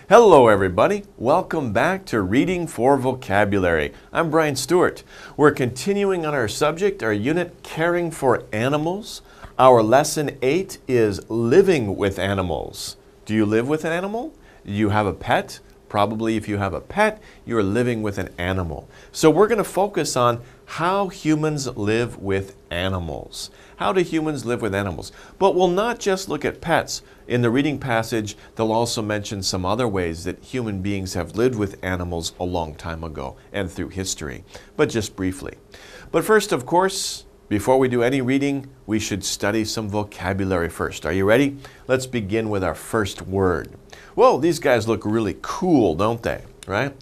Hello everybody, welcome back to Reading for Vocabulary. I'm Brian Stewart. We're continuing on our subject, our unit, Caring for Animals. Our lesson 8 is Living with Animals. Do you live with an animal? Do you have a pet? Probably if you have a pet, you're living with an animal. So we're going to focus on how humans live with animals. How do humans live with animals? But we'll not just look at pets. In the reading passage, they'll also mention some other ways that human beings have lived with animals a long time ago and through history, but just briefly. But first, of course, before we do any reading, we should study some vocabulary first. Are you ready? Let's begin with our first word. Whoa, these guys look really cool, don't they? Right?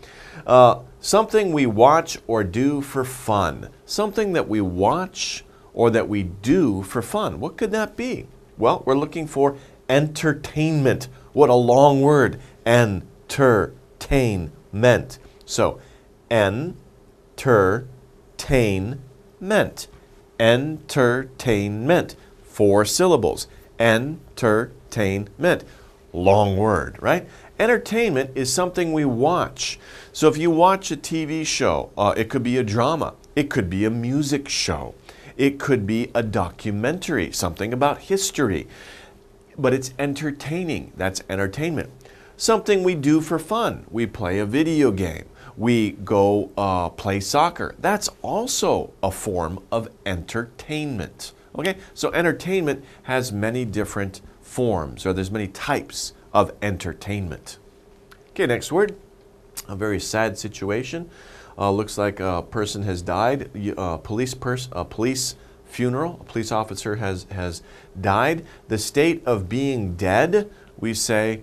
Something we watch or do for fun. Something that we watch or that we do for fun. What could that be? Well, we're looking for entertainment. What a long word. Entertainment. So, entertainment. Entertainment. 4 syllables. Entertainment. Long word, right? Entertainment is something we watch. So if you watch a TV show, it could be a drama. It could be a music show. It could be a documentary, something about history. But it's entertaining. That's entertainment. Something we do for fun. We play a video game. We go play soccer. That's also a form of entertainment. Okay? So entertainment has many different forms, or there's many types of entertainment. Okay, next word. A very sad situation. Looks like a person has died. A police funeral. A police officer has died. The state of being dead, we say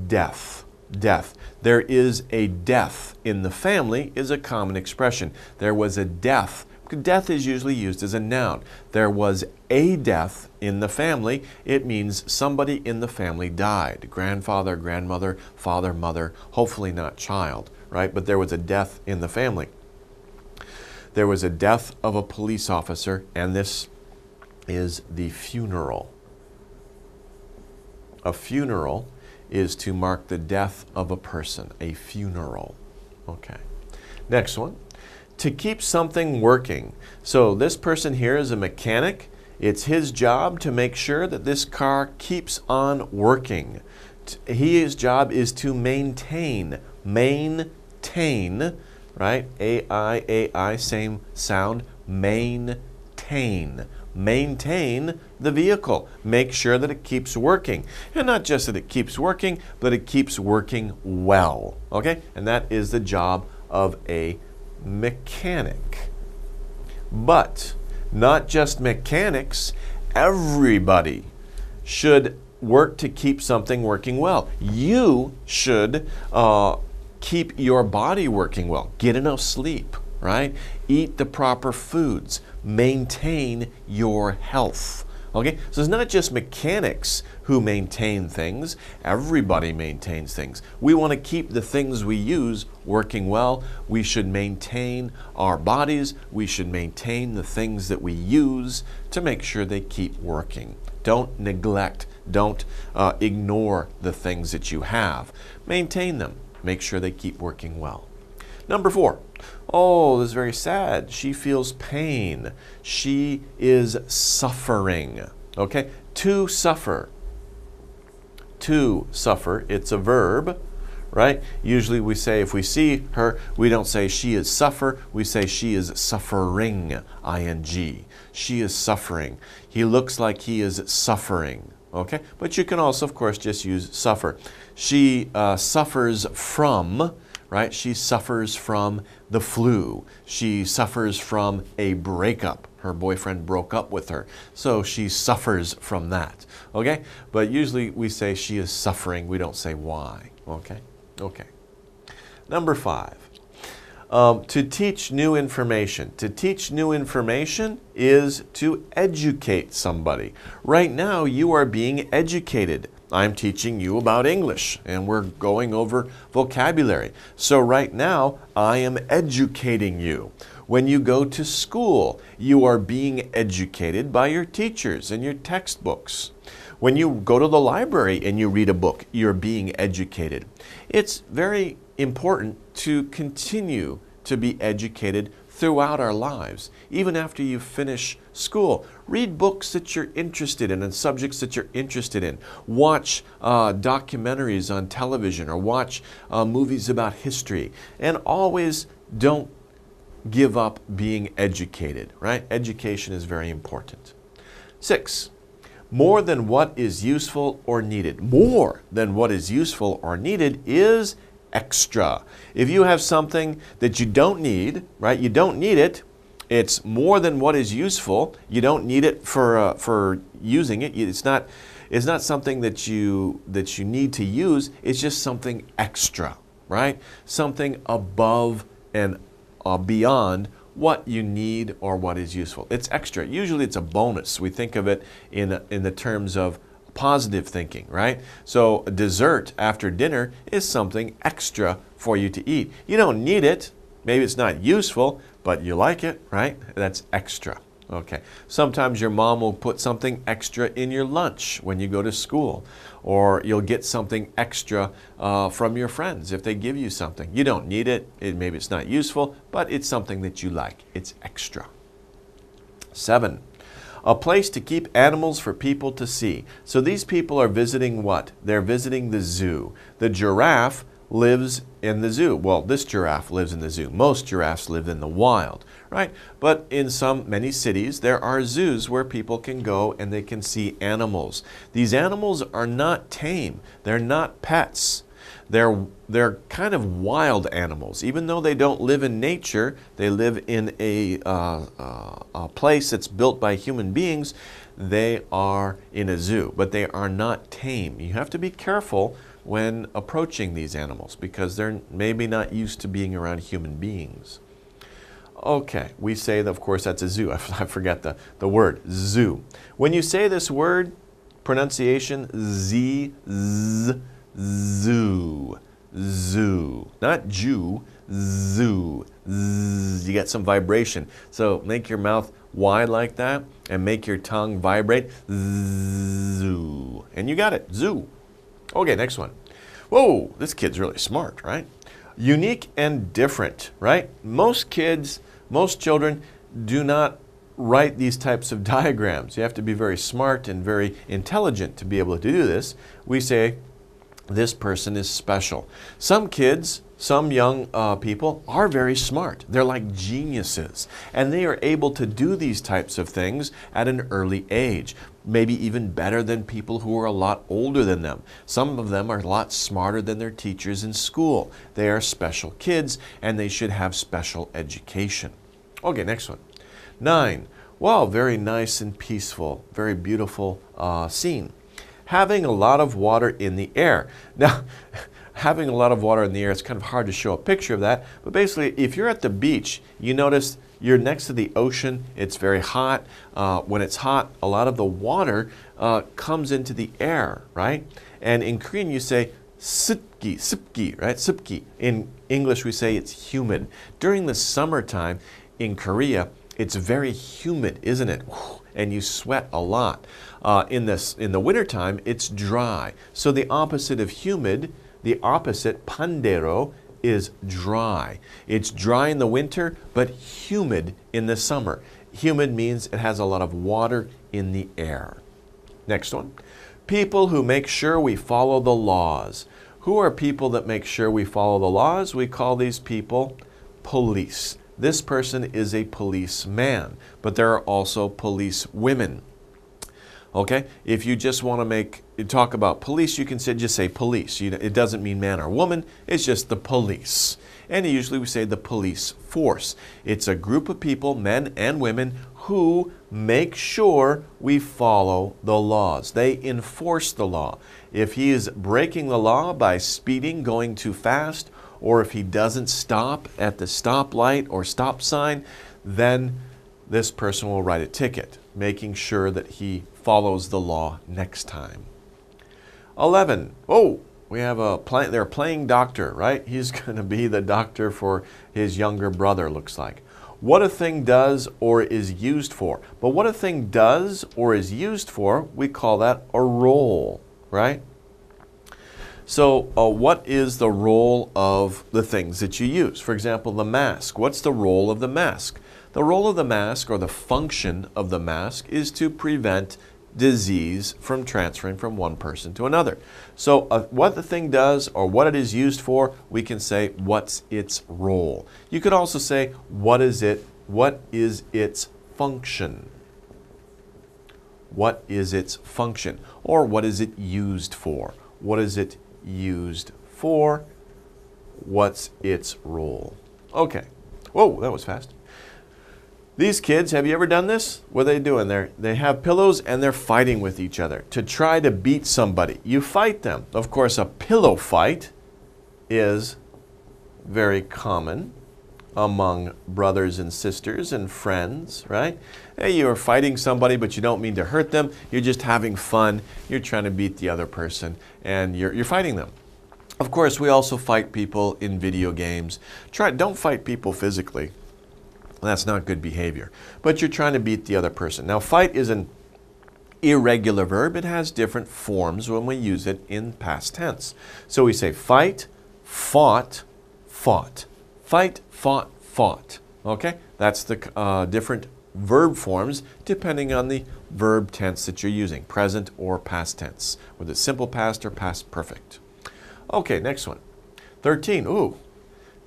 death. Death. There is a death in the family is a common expression. There was a death. Death is usually used as a noun. There was a death in the family. It means somebody in the family died. Grandfather, grandmother, father, mother, hopefully not child, right? But there was a death in the family. There was a death of a police officer, and this is the funeral. A funeral is to mark the death of a person, a funeral. Okay. Next one. To keep something working. So this person here is a mechanic. It's his job to make sure that this car keeps on working. His job is to maintain. Maintain, right? A-I, same sound. Maintain. Maintain the vehicle. Make sure that it keeps working. And not just that it keeps working, but it keeps working well. Okay? And that is the job of a mechanic. But not just mechanics, everybody should work to keep something working well. You should keep your body working well. Get enough sleep, right? Eat the proper foods. Maintain your health. Okay, so it's not just mechanics who maintain things. Everybody maintains things. We want to keep the things we use working well. We should maintain our bodies. We should maintain the things that we use to make sure they keep working. Don't neglect. Don't ignore the things that you have. Maintain them. Make sure they keep working well. Number 4. Oh, this is very sad. She feels pain. She is suffering. Okay? To suffer. To suffer. It's a verb, right? Usually we say, if we see her, we don't say she is suffer. We say she is suffering. I-N-G. She is suffering. He looks like he is suffering. Okay? But you can also, of course, just use suffer. She suffers from... right? She suffers from the flu. She suffers from a breakup. Her boyfriend broke up with her. So she suffers from that. Okay? But usually we say she is suffering. We don't say why. Okay? Okay. Number 5. To teach new information. To teach new information is to educate somebody. Right now you are being educated. I'm teaching you about English and we're going over vocabulary. So right now I am educating you. When you go to school, you are being educated by your teachers and your textbooks. When you go to the library and you read a book, you're being educated. It's very important to continue to be educated throughout our lives, even after you finish school. Read books that you're interested in and subjects that you're interested in. Watch documentaries on television or watch movies about history. And always don't give up being educated, right? Education is very important. 6, more than what is useful or needed. More than what is useful or needed is extra. If you have something that you don't need, right? You don't need it. It's more than what is useful. You don't need it for using it. It's not something that you need to use. It's just something extra, right? Something above and beyond what you need or what is useful. It's extra. Usually it's a bonus. We think of it in the terms of positive thinking, right? So a dessert after dinner is something extra for you to eat. You don't need it. Maybe it's not useful, but you like it, right? That's extra. Okay. Sometimes your mom will put something extra in your lunch when you go to school, or you'll get something extra from your friends if they give you something. You don't need it. Maybe it's not useful, but it's something that you like. It's extra. 7, a place to keep animals for people to see. So these people are visiting what? They're visiting the zoo. The giraffe lives in the zoo. Well, this giraffe lives in the zoo. Most giraffes live in the wild, right? But in many cities, there are zoos where people can go and they can see animals. These animals are not tame. They're not pets. They're kind of wild animals. Even though they don't live in nature, they live in a place that's built by human beings. They are in a zoo, but they are not tame. You have to be careful when approaching these animals because they're maybe not used to being around human beings. Okay, we say that, of course, that's a zoo. I forget the word, zoo. When you say this word, pronunciation, z, zoo, zoo, not Jew, zoo, z. You get some vibration. So make your mouth wide like that and make your tongue vibrate, zoo. And you got it, zoo. Okay, next one. Whoa, this kid's really smart, right? Unique and different, right? Most children do not write these types of diagrams. You have to be very smart and very intelligent to be able to do this. We say, this person is special. Some kids, some young people are very smart. They're like geniuses, and they are able to do these types of things at an early age, maybe even better than people who are a lot older than them. Some of them are a lot smarter than their teachers in school. They are special kids, and they should have special education. Okay, next one. 9. Wow, very nice and peaceful, very beautiful scene. Having a lot of water in the air. Now, having a lot of water in the air, it's kind of hard to show a picture of that, but basically, if you're at the beach, you notice you're next to the ocean, it's very hot. When it's hot, a lot of the water comes into the air, right? And in Korean, you say, sipki, right? Sipki. In English, we say it's humid. During the summertime in Korea, it's very humid, isn't it? And you sweat a lot. In the wintertime, it's dry. So the opposite of humid, the opposite, pandero, is dry. It's dry in the winter, but humid in the summer. Humid means it has a lot of water in the air. Next one. People who make sure we follow the laws. Who are people that make sure we follow the laws? We call these people police. This person is a policeman, but there are also police women. Okay, if you just want to talk about police, you can just say police. It doesn't mean man or woman, it's just the police. And usually we say the police force. It's a group of people, men and women, who make sure we follow the laws. They enforce the law. If he is breaking the law by speeding, going too fast, or if he doesn't stop at the stoplight or stop sign, then this person will write a ticket, making sure that he follows the law next time. 11. Oh, we have they're playing doctor, right? He's going to be the doctor for his younger brother, looks like. what a thing does or is used for. But what a thing does or is used for, we call that a role, right? So what is the role of the things that you use? For example, the mask. What's the role of the mask? The role of the mask, or the function of the mask, is to prevent disease from transferring from one person to another. So what the thing does or what it is used for, we can say what's its role. You could also say what is its function? What is its function? Or what is it used for? What is it used for? What's its role? Okay. Whoa, that was fast. These kids, have you ever done this? What are they doing? They have pillows and they're fighting with each other to try to beat somebody. You fight them. Of course, a pillow fight is very common among brothers and sisters and friends, right? Hey, you're fighting somebody, but you don't mean to hurt them. You're just having fun. You're trying to beat the other person, and you're fighting them. Of course, we also fight people in video games. Don't fight people physically. That's not good behavior. But you're trying to beat the other person. Now, fight is an irregular verb. It has different forms when we use it in past tense. So we say fight, fought, fought. Fight, fought, fought. Okay? That's the different verb forms depending on the verb tense that you're using, present or past tense, whether it's simple past or past perfect. Okay, next one. 13. Ooh,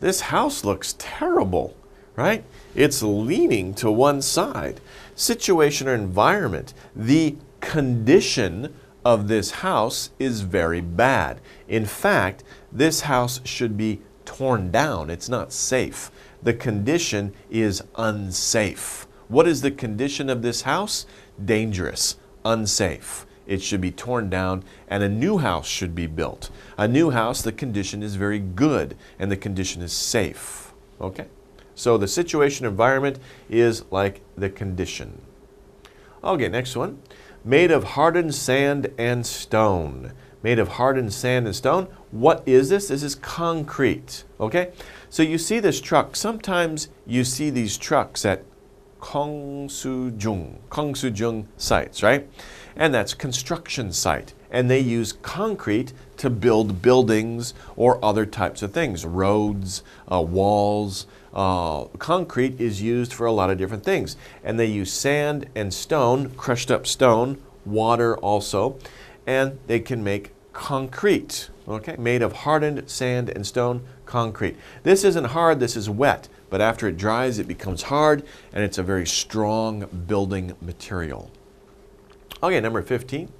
this house looks terrible. Right? It's leaning to one side. Situation or environment. The condition of this house is very bad. In fact, this house should be torn down. It's not safe. The condition is unsafe. What is the condition of this house? Dangerous, unsafe. It should be torn down and a new house should be built. A new house, the condition is very good and the condition is safe. Okay? So the situation environment is like the condition. Okay, next one. Made of hardened sand and stone. Made of hardened sand and stone. What is this? This is concrete. Okay? So you see this truck. Sometimes you see these trucks at Kongsujung sites, right? And that's construction site. And they use concrete to build buildings or other types of things. Roads, walls. Concrete is used for a lot of different things. And they use sand and stone, crushed up stone, water also, and they can make concrete, okay? Made of hardened sand and stone, concrete. This isn't hard, this is wet, but after it dries, it becomes hard, and it's a very strong building material. Okay, number 15.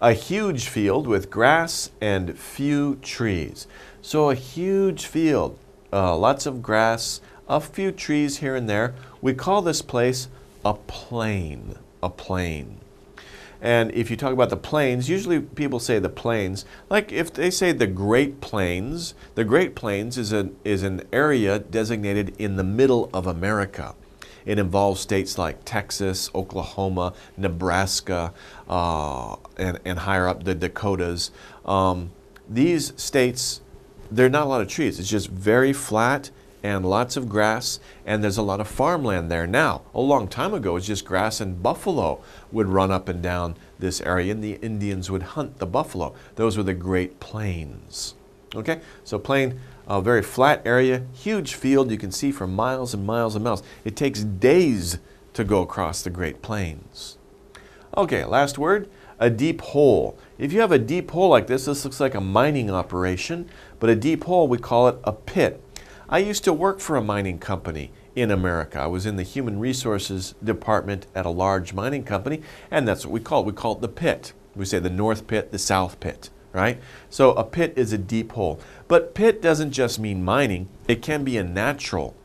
A huge field with grass and few trees. So a huge field, lots of grass, a few trees here and there. We call this place a plain, a plain. And if you talk about the plains, usually people say the plains. Like if they say the Great Plains is an area designated in the middle of America. It involves states like Texas, Oklahoma, Nebraska, and higher up the Dakotas. These states, there are not a lot of trees. It's just very flat and lots of grass, and there's a lot of farmland there now. A long time ago, it was just grass, and buffalo would run up and down this area, and the Indians would hunt the buffalo. Those were the Great Plains. Okay, so plain, a very flat area, huge field you can see for miles and miles and miles. It takes days to go across the Great Plains. Okay, last word, a deep hole. If you have a deep hole like this looks like a mining operation, but a deep hole, we call it a pit. I used to work for a mining company in America. I was in the human resources department at a large mining company, and that's what we call it. We call it the pit. We say the north pit, the south pit, right? So a pit is a deep hole. But pit doesn't just mean mining. It can be a natural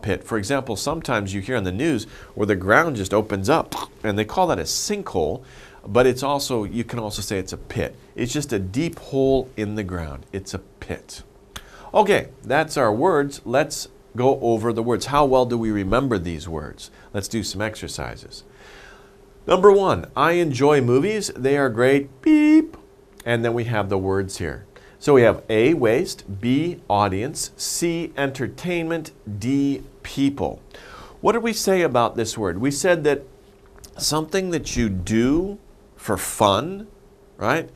pit. For example, sometimes you hear on the news where the ground just opens up, and they call that a sinkhole, but it's also, you can also say it's a pit. It's just a deep hole in the ground. It's a pit. Okay, that's our words. Let's go over the words. How well do we remember these words? Let's do some exercises. Number 1, I enjoy movies. They are great. Beep. And then we have the words here. So we have A, waste, B, audience, C, entertainment, D, people. What did we say about this word? We said that something that you do for fun, right?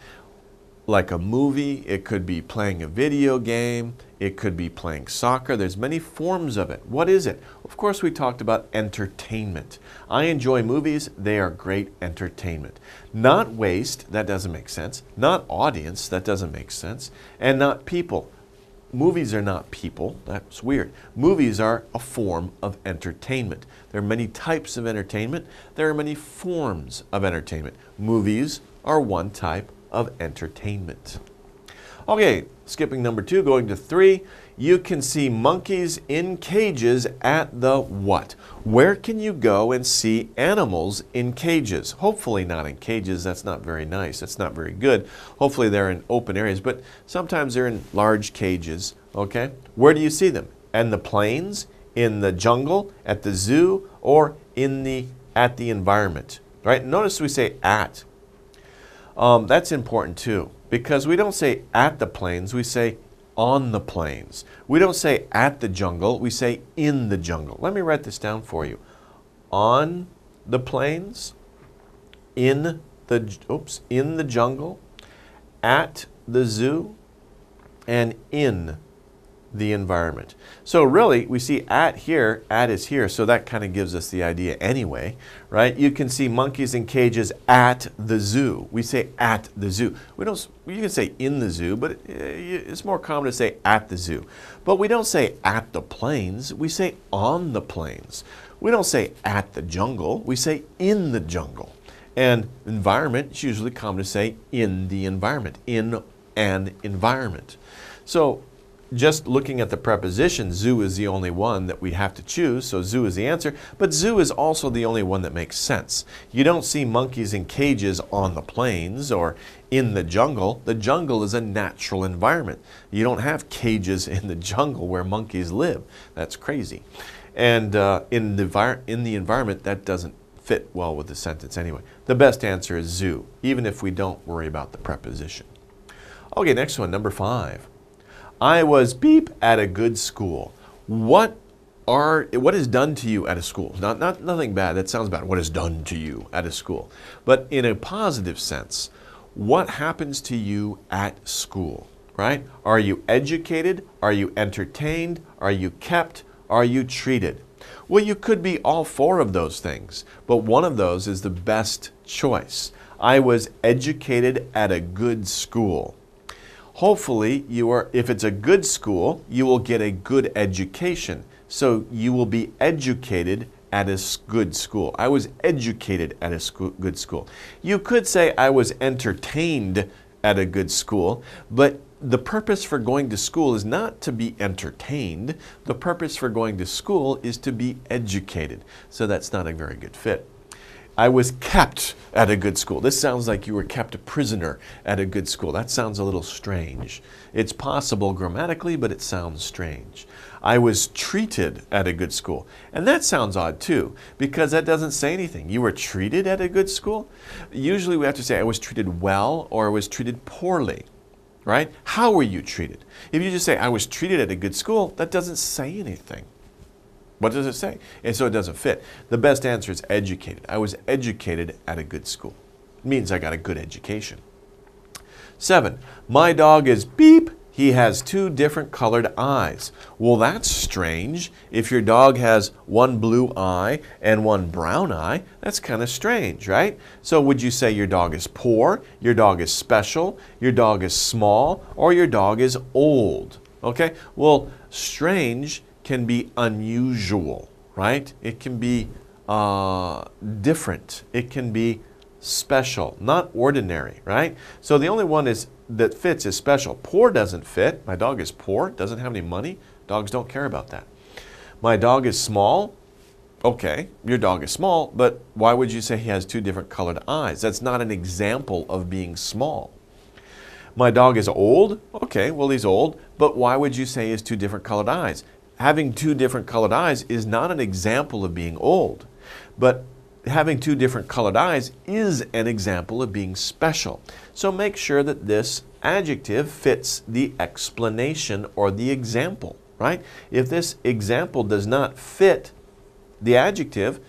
Like a movie, it could be playing a video game, it could be playing soccer. There's many forms of it. What is it? Of course, we talked about entertainment. I enjoy movies. They are great entertainment. Not waste, that doesn't make sense. Not audience, that doesn't make sense. And not people. Movies are not people. That's weird. Movies are a form of entertainment. There are many types of entertainment. There are many forms of entertainment. Movies are one type of entertainment. Okay, skipping number 2, going to 3. You can see monkeys in cages at the what? Where can you go and see animals in cages? Hopefully not in cages. That's not very nice. That's not very good. Hopefully they're in open areas, but sometimes they're in large cages, okay? Where do you see them? In the plains, in the jungle, at the zoo, or at the environment, right? Notice we say at. That's important too, because we don't say at the plains, we say on the plains. We don't say at the jungle, we say in the jungle. Let me write this down for you. On the plains, in the jungle, at the zoo, and in the environment. So really, we see at here, at is here, so that kind of gives us the idea anyway, right? You can see monkeys in cages at the zoo. We say at the zoo. You can say in the zoo, but it's more common to say at the zoo. But we don't say at the plains, we say on the plains. We don't say at the jungle, we say in the jungle. And environment, it's usually common to say in the environment, in an environment. So just looking at the preposition, zoo is the only one that we have to choose, so zoo is the answer, but zoo is also the only one that makes sense. You don't see monkeys in cages on the plains or in the jungle. The jungle is a natural environment. You don't have cages in the jungle where monkeys live. That's crazy. And in the environment, that doesn't fit well with the sentence anyway. The best answer is zoo, even if we don't worry about the preposition. Okay, next one, number 5. I was beep at a good school. What is done to you at a school? Nothing bad. That sounds bad. What is done to you at a school? But in a positive sense, what happens to you at school, right? Are you educated? Are you entertained? Are you kept? Are you treated? Well, you could be all 4 of those things, but one of those is the best choice. I was educated at a good school. Hopefully, if it's a good school, you will get a good education. So you will be educated at a good school. I was educated at a good school. You could say I was entertained at a good school, but the purpose for going to school is not to be entertained. The purpose for going to school is to be educated. So that's not a very good fit. I was kept at a good school. This sounds like you were kept a prisoner at a good school. That sounds a little strange. It's possible grammatically, but it sounds strange. I was treated at a good school. And that sounds odd too, because that doesn't say anything. You were treated at a good school? Usually we have to say I was treated well or I was treated poorly, right? How were you treated? If you just say I was treated at a good school, that doesn't say anything. What does it say? And so it doesn't fit. The best answer is educated. I was educated at a good school. It means I got a good education. 7, my dog is beep. He has 2 different colored eyes. Well, that's strange. If your dog has one blue eye and one brown eye, that's kind of strange, right? So would you say your dog is poor, your dog is special, your dog is small, or your dog is old? Okay, well, strange can be unusual, right? It can be different. It can be special, not ordinary, right? So the only one that fits is special. Poor doesn't fit. My dog is poor, doesn't have any money. Dogs don't care about that. My dog is small. Okay, your dog is small, but why would you say he has 2 different colored eyes? That's not an example of being small. My dog is old. Okay, well, he's old, but why would you say he has 2 different colored eyes? Having 2 different colored eyes is not an example of being old, but having 2 different colored eyes is an example of being special. So make sure that this adjective fits the explanation or the example, right? If this example does not fit The adjective,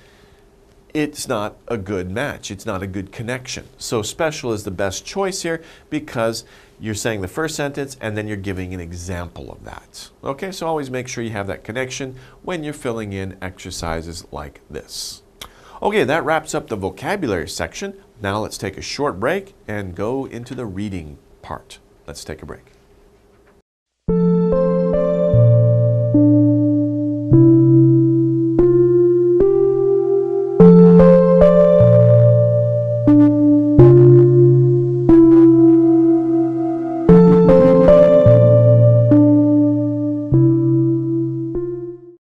it's not a good match. It's not a good connection. So special is the best choice here because you're saying the first sentence and then you're giving an example of that. Okay, so always make sure you have that connection when you're filling in exercises like this. Okay, that wraps up the vocabulary section. Now let's take a short break and go into the reading part. Let's take a break.